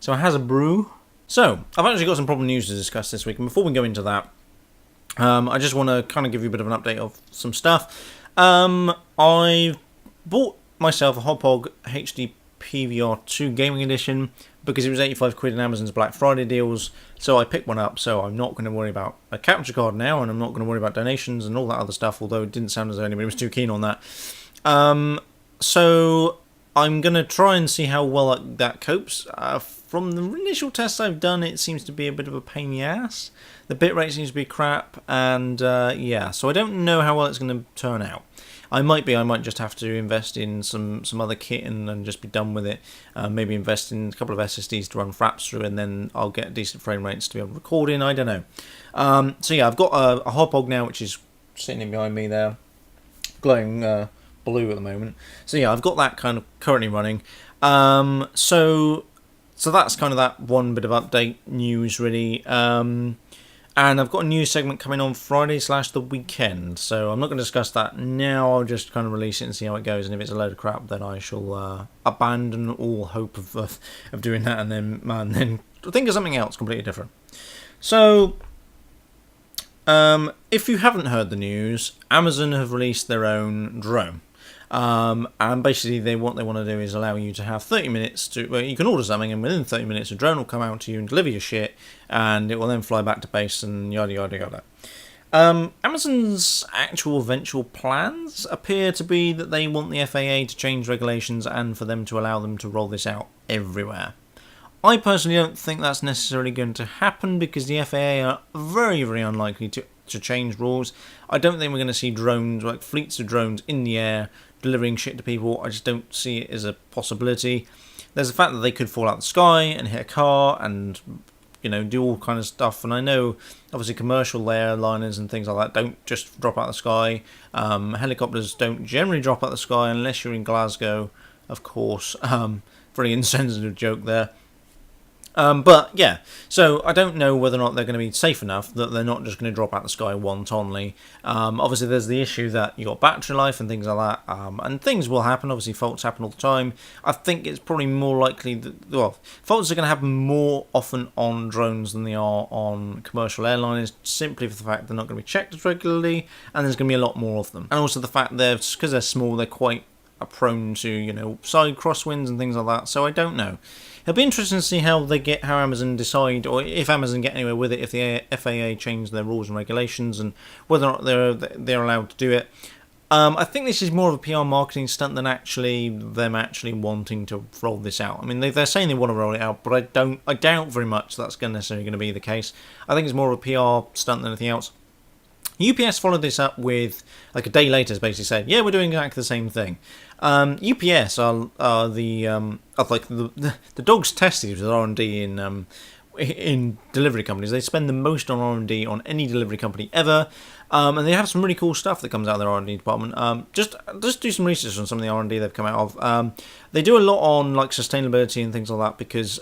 So it has a brew. So I've actually got some problem news to discuss this week, and before we go into that, I just want to kind of give you a bit of an update of some stuff. I bought myself a Hopog HD PVR2 Gaming Edition because it was 85 quid in Amazon's Black Friday deals, so I picked one up. So I'm not going to worry about a capture card now, and I'm not going to worry about donations and all that other stuff, although it didn't sound as though anybody was too keen on that. So I'm going to try and see how well that copes. From the initial tests I've done, it seems to be a bit of a pain in the ass. The bitrate seems to be crap, and yeah, so I don't know how well it's going to turn out. I might just have to invest in some other kit and just be done with it. Maybe invest in a couple of SSDs to run fraps through, and then I'll get decent frame rates to be able to record in. I don't know. So yeah, I've got a Hopog now, which is sitting in behind me there, glowing blue at the moment. So yeah, I've got that kind of currently running. So that's kind of that one bit of update news, really. And I've got a news segment coming on Friday / the weekend, so I'm not going to discuss that now. I'll just kind of release it and see how it goes, and if it's a load of crap, then I shall abandon all hope of doing that, and then think of something else completely different. So, if you haven't heard the news, Amazon have released their own drone. And basically what they want to do is allow you to have 30 minutes to, well, you can order something, and within 30 minutes a drone will come out to you and deliver your shit, and it will then fly back to base and yada yada yada. Amazon's actual eventual plans appear to be that they want the FAA to change regulations and for them to allow them to roll this out everywhere. I personally don't think that's necessarily going to happen, because the FAA are very, very unlikely to change rules. I don't think we're going to see drones, like fleets of drones in the air delivering shit to people. I just don't see it as a possibility. There's the fact that they could fall out the sky and hit a car and, you know, do all kind of stuff. And I know, obviously, commercial airliners and things like that don't just drop out of the sky. Helicopters don't generally drop out of the sky unless you're in Glasgow, of course. Very insensitive joke there. But yeah, so I don't know whether or not they're going to be safe enough that they're not just going to drop out the sky wantonly. Obviously, there's the issue that you got battery life and things like that, and things will happen. Obviously, faults happen all the time. I think it's probably more likely that, well, faults are going to happen more often on drones than they are on commercial airliners, simply for the fact they're not going to be checked as regularly, and there's going to be a lot more of them. And also the fact that because they're small, they're quite prone to, you know, side crosswinds and things like that. So I don't know. It'll be interesting to see how Amazon decide, or if Amazon get anywhere with it, if the FAA change their rules and regulations, and whether or not they're allowed to do it. I think this is more of a PR marketing stunt than them actually wanting to roll this out. I mean, they're saying they want to roll it out, but I doubt very much that's necessarily going to be the case. I think it's more of a PR stunt than anything else. UPS followed this up with, like, a day later, has basically said, yeah, we're doing exactly the same thing. UPS are like the dogs tested with R&D in delivery companies. They spend the most on R&D on any delivery company ever, and they have some really cool stuff that comes out of their R&D department. Just do some research on some of the R&D they've come out of. They do a lot on, like, sustainability and things like that, because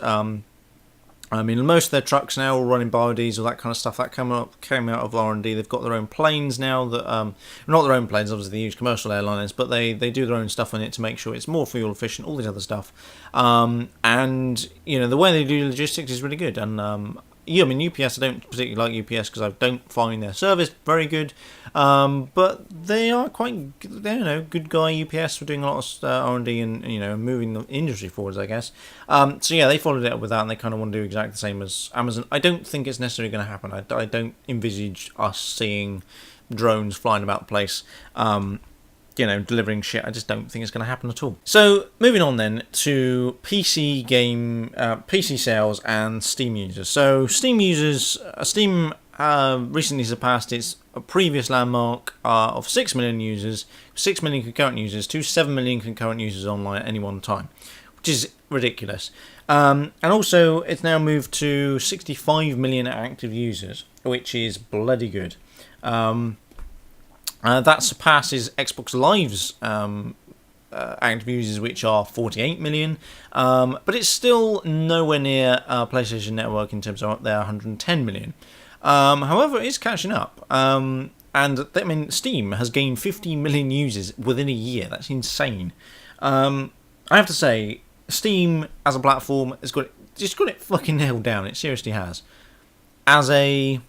I mean, most of their trucks now are running biodiesel, that kind of stuff. That came out of R&D. They've got their own planes now that, not their own planes, obviously they use commercial airliners, but they do their own stuff on it to make sure it's more fuel efficient, all this other stuff. And, you know, the way they do logistics is really good. And, yeah, I mean, UPS, I don't particularly like UPS because I don't find their service very good. But they are quite, good guy, UPS, for doing a lot of R&D and, you know, moving the industry forwards, I guess. So yeah, they followed it up with that, and they kind of want to do exactly the same as Amazon. I don't think it's necessarily going to happen. I don't envisage us seeing drones flying about the place, delivering shit. I just don't think it's going to happen at all. So, moving on then to PC sales and Steam users. So, Steam users, Steam recently surpassed its previous landmark of 6 million users, 6 million concurrent users to 7 million concurrent users online at any one time, which is ridiculous. And also, it's now moved to 65 million active users, which is bloody good. That surpasses Xbox Live's active users, which are 48 million. But it's still nowhere near PlayStation Network in terms of their 110 million. However, it is catching up. And I mean, Steam has gained 50 million users within a year. That's insane. I have to say, Steam as a platform has got just got it fucking nailed down. It seriously has. As a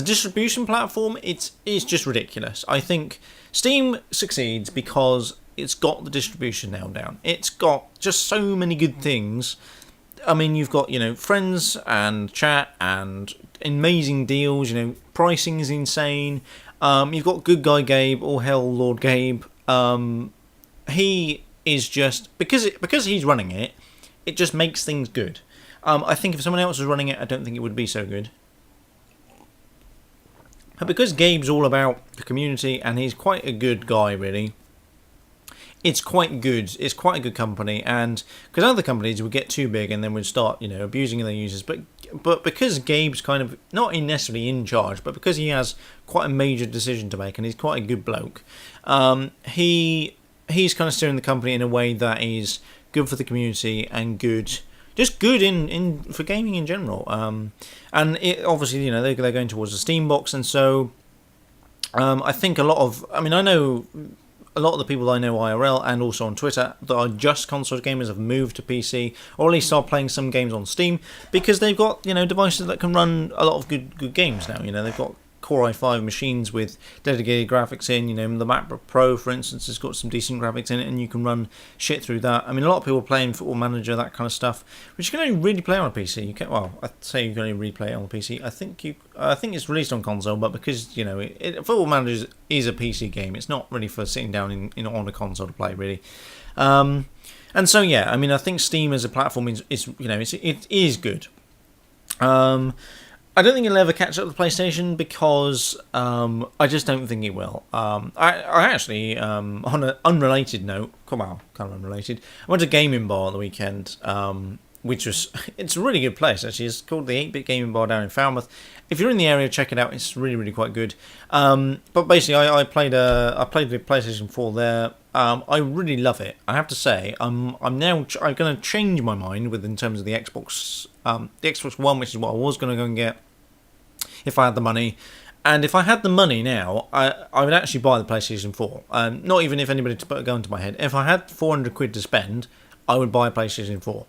distribution platform, it's just ridiculous. I think Steam succeeds because it's got the distribution nailed down. It's got just so many good things. I mean, you've got, friends and chat and amazing deals. Pricing is insane. You've got Good Guy Gabe, all hell Lord Gabe. He is just, because he's running it, it just makes things good. I think if someone else was running it, I don't think it would be so good. But because Gabe's all about the community and he's quite a good guy, really, it's quite good. It's quite a good company, and because other companies would get too big and then would start, abusing their users. But because Gabe's kind of not necessarily in charge, but because he has quite a major decision to make and he's quite a good bloke, he's kind of steering the company in a way that is good for the community and good. Just good in for gaming in general, and it obviously they're going towards the Steam box, and so I think I know a lot of the people I know IRL and also on Twitter that are just console gamers have moved to PC, or at least are playing some games on Steam because they've got devices that can run a lot of good games now. They've got Core i5 machines with dedicated graphics in. The MacBook Pro, for instance, has got some decent graphics in it, and you can run shit through that. I mean, a lot of people are playing Football Manager, that kind of stuff, which you can only really play on a PC. I'd say you can only really play it on a PC. I think it's released on console, but because Football Manager is a PC game, it's not really for sitting down on a console to play, really. And so I think Steam as a platform is it is good. I don't think it'll ever catch up to PlayStation because I just don't think it will. I actually, on an unrelated note, kind of unrelated, I went to a gaming bar on the weekend, which was, it's a really good place actually. It's called the 8-Bit Gaming Bar down in Falmouth. If you're in the area, check it out. It's really, really quite good. But basically, I played the PlayStation 4 there. I really love it. I have to say, I'm going to change my mind in terms of the Xbox One, which is what I was going to go and get if I had the money. And if I had the money now, I would actually buy the PlayStation 4. Not even if anybody to put a gun to my head. If I had 400 quid to spend, I would buy a PlayStation 4.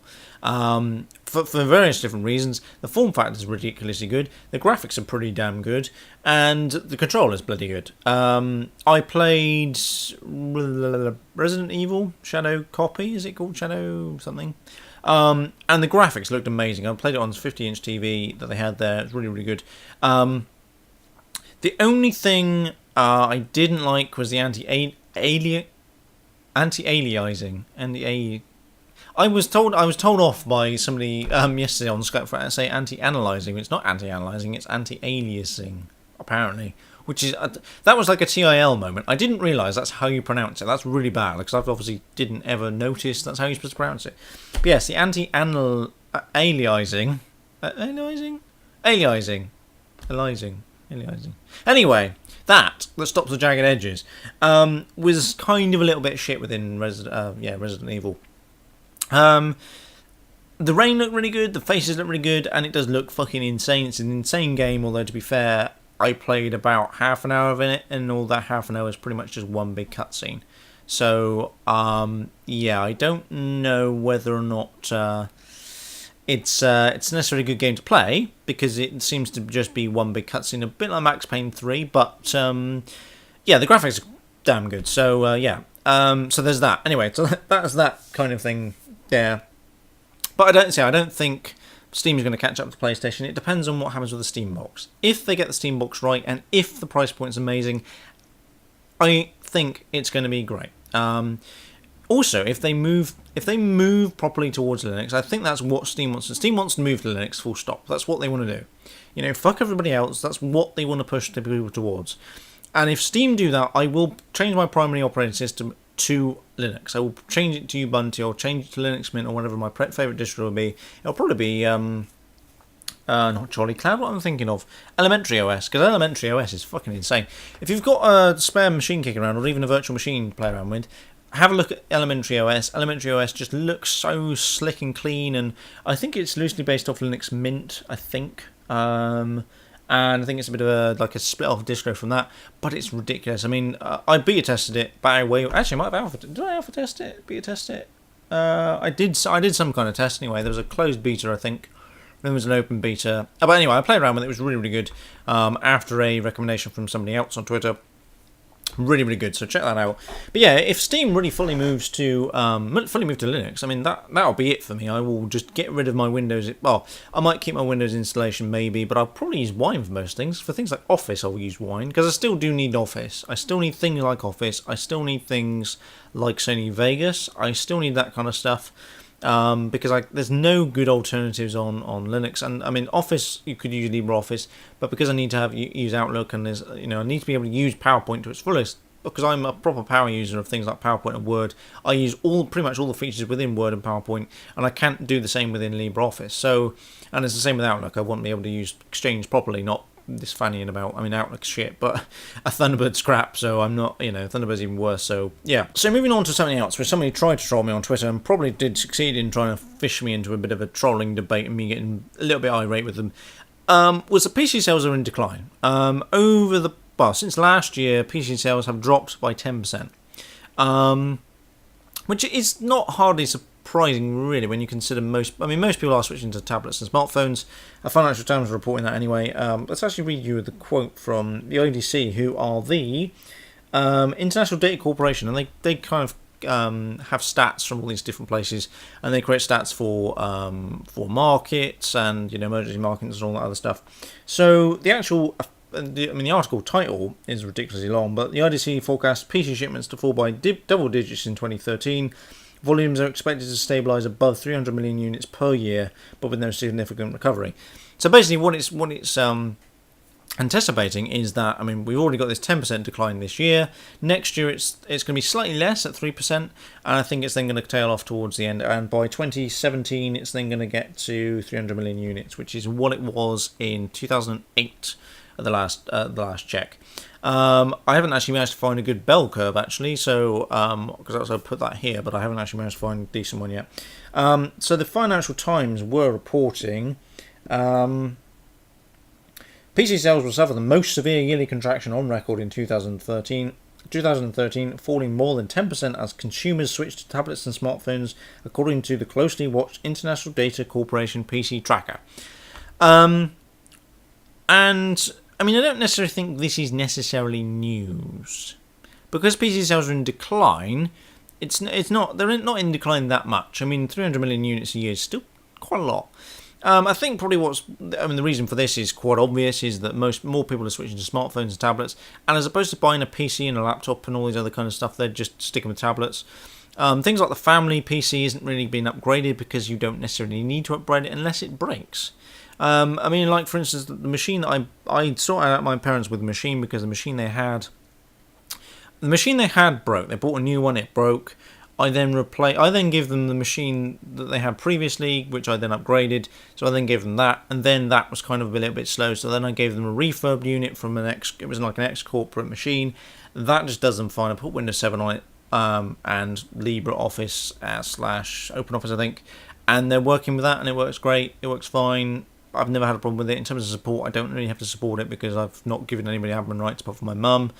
For various different reasons. The form factor is ridiculously good. The graphics are pretty damn good. And the controller's bloody good. I played Resident Evil Shadow Copy. Is it called Shadow something? And the graphics looked amazing. I played it on this 50-inch TV that they had there. It's really, really good. The only thing I didn't like was the anti-aliasing. I was told off by somebody yesterday on Skype for say anti-analyzing. It's not anti-analyzing. It's anti-aliasing, apparently. Which is that was like a TIL moment. I didn't realise that's how you pronounce it. That's really bad because I've obviously didn't ever notice that's how you're supposed to pronounce it. But yes, the anti-aliasing, aliasing. Anyway, that stops the jagged edges was kind of a little bit shit within Resident Evil. The rain looked really good, the faces look really good, and it does look fucking insane. It's an insane game, although to be fair, I played about half an hour of it, and all that half an hour is pretty much just one big cutscene. So, I don't know whether or not it's necessarily a good game to play, because it seems to just be one big cutscene, a bit like Max Payne 3, but, the graphics are damn good. So, so there's that. Anyway, so that's that kind of thing there. But I don't think Steam is going to catch up to PlayStation. It depends on what happens with the Steam box. If they get the Steam box right, and if the price point is amazing, I think it's going to be great. Also, if they move properly towards Linux, I think that's what Steam wants. Steam wants to move to Linux, full stop. That's what they want to do. Fuck everybody else. That's what they want to push the people towards. And if Steam do that, I will change my primary operating system to Linux. I will change it to Ubuntu, or change it to Linux Mint, or whatever my favourite distro will be. It'll probably be, not Jolly Cloud, what I'm thinking of, Elementary OS, because Elementary OS is fucking insane. If you've got a spare machine kicking around, or even a virtual machine to play around with, have a look at Elementary OS. Elementary OS just looks so slick and clean, and I think it's loosely based off Linux Mint, I think. And I think it's a bit of a split-off distro from that, but it's ridiculous. I mean, I beta tested it by way. Actually, I might have alpha. Did I alpha test it? Beta test it? I did some kind of test anyway. There was a closed beta, I think. Then there was an open beta. But anyway, I played around with it. It was really, really good. After a recommendation from somebody else on Twitter. Really, really good. So check that out. But yeah, if Steam really fully moves to Linux, I mean that'll be it for me. I will just get rid of my Windows. Well, I might keep my Windows installation maybe, but I'll probably use Wine for most things. For things like Office, I'll use Wine because I still do need Office. I still need things like Office. I still need things like Sony Vegas. I still need that kind of stuff. Because there's no good alternatives on Linux, and I mean Office you could use LibreOffice, but because I need to use Outlook and there's I need to be able to use PowerPoint to its fullest because I'm a proper power user of things like PowerPoint and Word. I use pretty much all the features within Word and PowerPoint, and I can't do the same within LibreOffice. So, and it's the same with Outlook. I want to be able to use Exchange properly, not this fannying about. I mean, Outlook's shit, but a Thunderbird's crap, so I'm not, Thunderbird's even worse, so yeah. So moving on to something else, where somebody tried to troll me on Twitter and probably did succeed in trying to fish me into a bit of a trolling debate and me getting a little bit irate with them, was that PC sales are in decline. Since last year, PC sales have dropped by 10%, which is not hardly surprising, really, when you consider most people are switching to tablets and smartphones. Financial Times are reporting that anyway. Let's actually read you the quote from the IDC, who are the International Data Corporation, and they kind of have stats from all these different places, and they create stats for markets and emerging markets and all that other stuff. So the actual the article title is ridiculously long, but the IDC forecasts PC shipments to fall by double digits in 2013. Volumes are expected to stabilise above 300 million units per year, but with no significant recovery. So basically, what it's anticipating is that we've already got this 10% decline this year. Next year, it's going to be slightly less at 3%, and I think it's then going to tail off towards the end. And by 2017, it's then going to get to 300 million units, which is what it was in 2008 at the last check. I haven't actually managed to find a good bell curve, actually, so because I put that here, but I haven't actually managed to find a decent one yet. So the Financial Times were reporting PC sales will suffer the most severe yearly contraction on record in 2013, falling more than 10% as consumers switched to tablets and smartphones, according to the closely watched International Data Corporation PC tracker. And I don't necessarily think this is necessarily news, because PC sales are in decline. They're not in decline that much. 300 million units a year is still quite a lot. I think probably the reason for this is quite obvious, is that more people are switching to smartphones and tablets, and as opposed to buying a PC and a laptop and all these other kind of stuff, they're just sticking with tablets. Things like the family PC isn't really being upgraded because you don't necessarily need to upgrade it unless it breaks. Like for instance, the machine that I sorted out my parents with the machine because the machine they had broke. They bought a new one, it broke. I then gave them the machine that they had previously, which I then upgraded. So I then gave them that, and then that was kind of a little bit slow. So then I gave them a refurb unit from it was like an ex-corporate machine. That just does them fine. I put Windows 7 on it, and LibreOffice / OpenOffice, I think, and they're working with that, and it works great. It works fine. I've never had a problem with it. In terms of support, I don't really have to support it because I've not given anybody admin rights apart from my mum.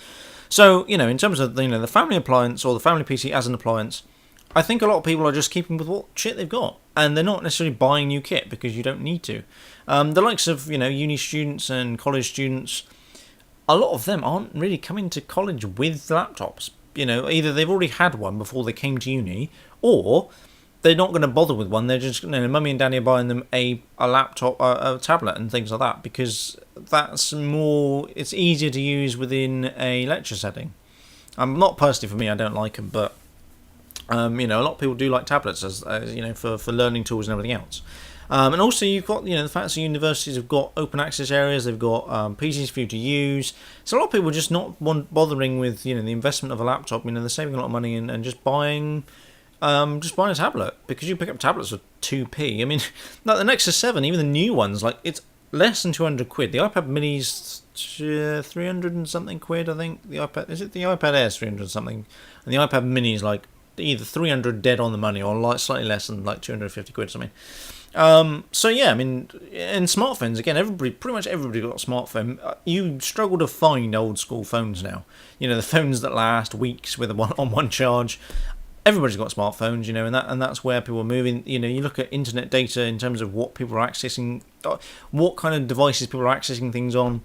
So, in terms of the family appliance or the family PC as an appliance, I think a lot of people are just keeping with what shit they've got, and they're not necessarily buying new kit because you don't need to. The likes of uni students and college students, a lot of them aren't really coming to college with laptops. Either they've already had one before they came to uni, or they're not going to bother with one. They're just, mummy and daddy are buying them a laptop, a tablet, and things like that, because it's easier to use within a lecture setting. Not personally for me, I don't like them, but a lot of people do like tablets as for learning tools and everything else. And also you've got the fact that universities have got open access areas, they've got PCs for you to use. So a lot of people are just not bothering with the investment of a laptop. They're saving a lot of money and just buying a tablet, because you pick up tablets for 2p. Like the Nexus 7, even the new ones, like it's less than 200 quid. The iPad Mini's 300 and something quid, I think. The iPad Air's 300 and something, and the iPad Mini is like either 300 dead on the money or like slightly less than like 250 quid or something. So yeah, in smartphones, again, pretty much everybody got a smartphone. You struggle to find old school phones now. The phones that last weeks on one charge. everybody's got smartphones, you know, and that's where people are moving. You know, you look at internet data in terms of what people are accessing, what kind of devices people are accessing things on.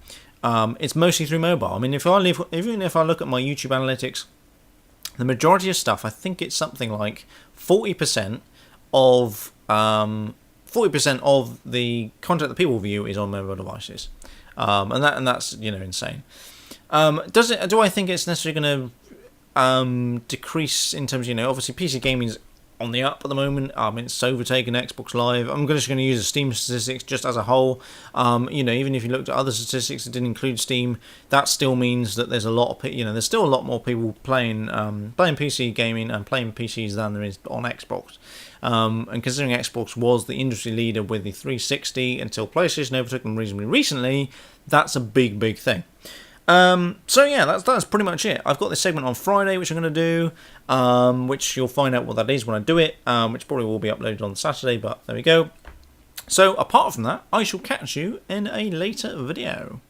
It's mostly through mobile. I mean, even if I look at my YouTube analytics, the majority of stuff, I think it's something like 40% of 40% of the content that people view is on mobile devices, and that's, you know, insane. Do I think it's necessarily going to decrease in terms of, you know, obviously PC gaming's on the up at the moment. It's overtaken Xbox Live. I'm just going to use the Steam statistics just as a whole. You know, even if you looked at other statistics that didn't include Steam, that still means that there's a lot of, you know, there's still a lot more people playing PC gaming and playing PCs than there is on Xbox. And considering Xbox was the industry leader with the 360 until PlayStation overtook them reasonably recently, that's a big thing. So yeah, that's pretty much it. I've got this segment on Friday, which I'm going to do, which you'll find out what that is when I do it, which probably will be uploaded on Saturday, but there we go. So apart from that, I shall catch you in a later video.